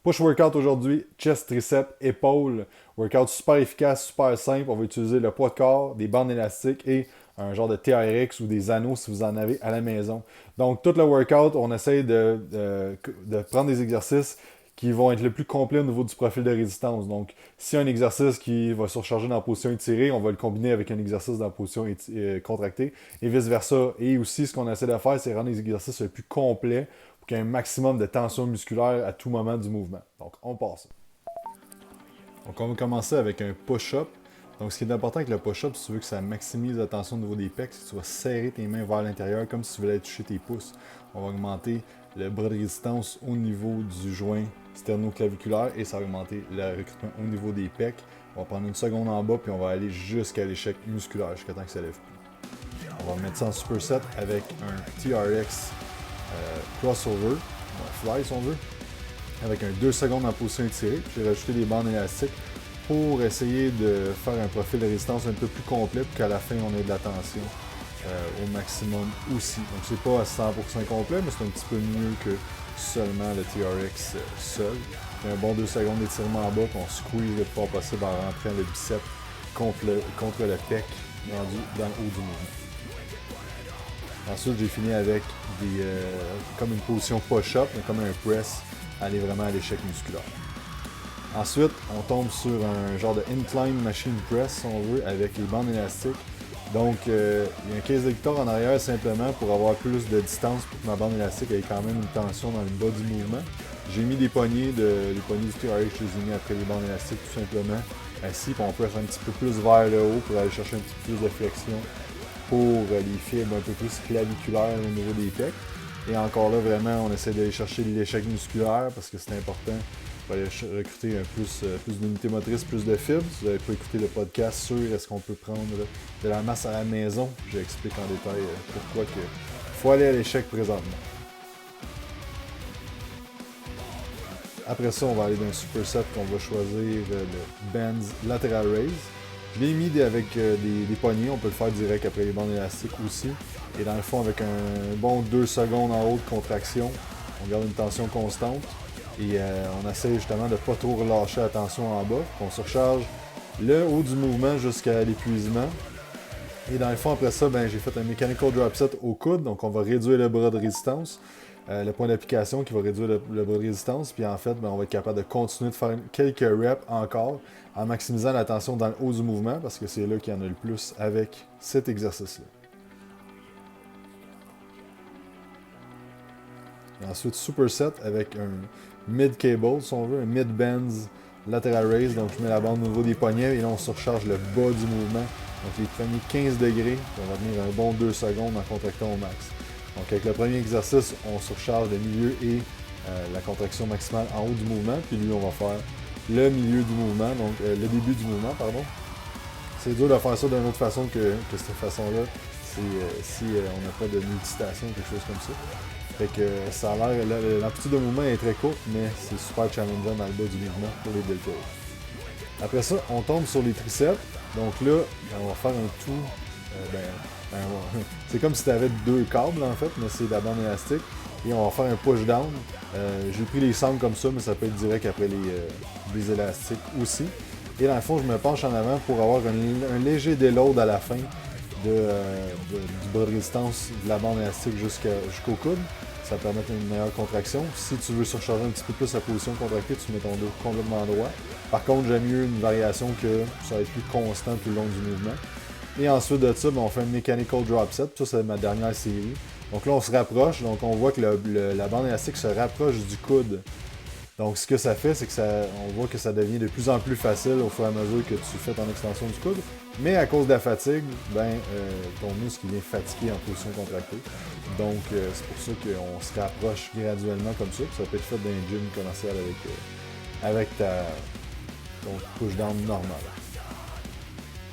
Push workout aujourd'hui, chest, triceps, épaules. Workout super efficace, super simple. On va utiliser le poids de corps, des bandes élastiques et un genre de TRX ou des anneaux si vous en avez à la maison. Donc, tout le workout, on essaye de prendre des exercices qui vont être le plus complet au niveau du profil de résistance. Donc, si un exercice qui va surcharger dans la position étirée, on va le combiner avec un exercice dans la position contractée et vice-versa. Et aussi, ce qu'on essaie de faire, c'est rendre les exercices le plus complets pour qu'il y ait un maximum de tension musculaire à tout moment du mouvement. Donc, on passe. Donc, on va commencer avec un push-up. Donc, ce qui est important avec le push-up, si tu veux que ça maximise la tension au niveau des pecs, c'est que tu vas serrer tes mains vers l'intérieur comme si tu voulais toucher tes pouces. On va augmenter le bras de résistance au niveau du joint sternoclaviculaire et ça va augmenter le recrutement au niveau des pecs. On va prendre une seconde en bas puis on va aller jusqu'à l'échec musculaire, jusqu'à temps que ça lève plus. On va mettre ça en superset avec un TRX crossover, fly si on veut, avec un 2 secondes en position étirée. J'ai rajouté des bandes élastiques pour essayer de faire un profil de résistance un peu plus complet pour qu'à la fin on ait de la tension au maximum aussi. Donc c'est pas à 100% complet, mais c'est un petit peu mieux que seulement le TRX seul. Puis un bon 2 secondes d'étirement en bas, puis on squeeze le plus fort possible en rentrant le biceps contre le pec rendu dans le haut du mouvement. Ensuite, j'ai fini avec comme une position push-up, mais comme un press, aller vraiment à l'échec musculaire. Ensuite, on tombe sur un genre de incline machine press, si on veut, avec les bandes élastiques. Donc, il y a un case d'électeur en arrière simplement pour avoir plus de distance pour que ma bande élastique ait quand même une tension dans le bas du mouvement. J'ai mis des poignées du TRX, je les ai mis après les bandes élastiques tout simplement. Ainsi, puis on presse un petit peu plus vers le haut pour aller chercher un petit peu plus de flexion pour les fibres un peu plus claviculaires au niveau des pecs. Et encore là, vraiment, on essaie d'aller chercher l'échec musculaire parce que c'est important pour aller recruter plus d'unités motrices, plus de fibres. Si vous n'avez pas écouté le podcast sur est-ce qu'on peut prendre de la masse à la maison, j'explique en détail pourquoi il faut aller à l'échec présentement. Après ça, on va aller dans un superset qu'on va choisir le Bands Lateral Raise. Je l'ai mis avec des poignées, on peut le faire direct après les bandes élastiques aussi. Et dans le fond, avec un bon 2 secondes en haut de contraction, on garde une tension constante. Et on essaie justement de ne pas trop relâcher la tension en bas. On surcharge le haut du mouvement jusqu'à l'épuisement. Et dans le fond, après ça, j'ai fait un mechanical drop set au coude. Donc on va réduire le bras de résistance. Le point d'application qui va réduire le bras de résistance. Puis en fait, on va être capable de continuer de faire quelques reps encore en maximisant la tension dans le haut du mouvement parce que c'est là qu'il y en a le plus avec cet exercice-là. Et ensuite, superset avec un mid-cable, si on veut, un mid-bands lateral raise. Donc, je mets la bande au niveau des poignets et là, on surcharge le bas du mouvement. Donc, les premiers 15 degrés, on va tenir un bon 2 secondes en contractant au max. Donc, avec le premier exercice, on surcharge le milieu et la contraction maximale en haut du mouvement. Puis lui, on va faire le milieu du mouvement, donc le début du mouvement, pardon. C'est dur de faire ça d'une autre façon que cette façon-là. Si on n'a pas de multitation ou quelque chose comme ça. Fait que ça a l'air, l'amplitude de mouvement est très courte, mais c'est super challengeant dans le bas du mouvement pour les deltoïdes. Après ça, on tombe sur les triceps. Donc là, on va faire un tout. C'est comme si tu avais deux câbles en fait, mais c'est de la bande élastique. Et on va faire un push-down. J'ai pris les sangles comme ça, mais ça peut être direct après les élastiques aussi. Et dans le fond, je me penche en avant pour avoir un léger déload à la fin du bras de résistance de la bande élastique jusqu'au coude. Ça permet une meilleure contraction. Si tu veux surcharger un petit peu plus la position contractée, tu mets ton dos complètement droit. Par contre, j'aime mieux une variation que ça va être plus constant tout le long du mouvement. Et ensuite de ça, on fait un mechanical drop set. Ça, c'est ma dernière série. Donc là, on se rapproche. Donc on voit que la bande élastique se rapproche du coude. Donc ce que ça fait, c'est que on voit que ça devient de plus en plus facile au fur et à mesure que tu fais ton extension du coude. Mais à cause de la fatigue, ton muscle vient fatigué en position contractée. Donc c'est pour ça qu'on se rapproche graduellement comme ça. Ça peut être fait dans un gym commercial avec ton push-down normal.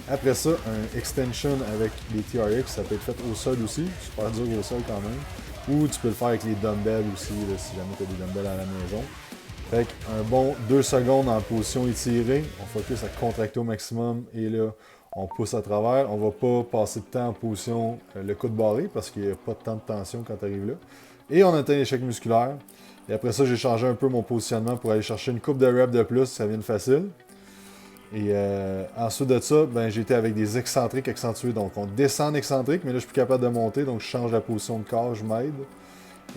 Après ça, un extension avec les TRX, ça peut être fait au sol aussi. Super dur au sol quand même. Ou tu peux le faire avec les dumbbells aussi, là, si jamais tu as des dumbbells à la maison. Fait un bon 2 secondes en position étirée, on focus à contracter au maximum et là, on pousse à travers. On va pas passer de temps en position le coude barré parce qu'il n'y a pas de temps de tension quand tu arrives là. Et on atteint l'échec musculaire. Et après ça, j'ai changé un peu mon positionnement pour aller chercher une coupe de reps de plus, ça vient facile. Et ensuite de ça, ben, j'ai été avec des excentriques accentués. Donc on descend en excentrique, mais là je suis plus capable de monter, donc je change la position de corps, je m'aide.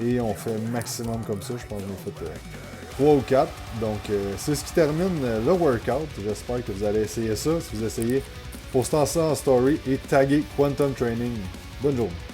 Et on fait maximum comme ça, je pense que j'en ai fait 3 ou 4. Donc c'est ce qui termine le workout. J'espère que vous allez essayer ça. Si vous essayez, postez ça en story et taguez Quantum Training. Bonne journée.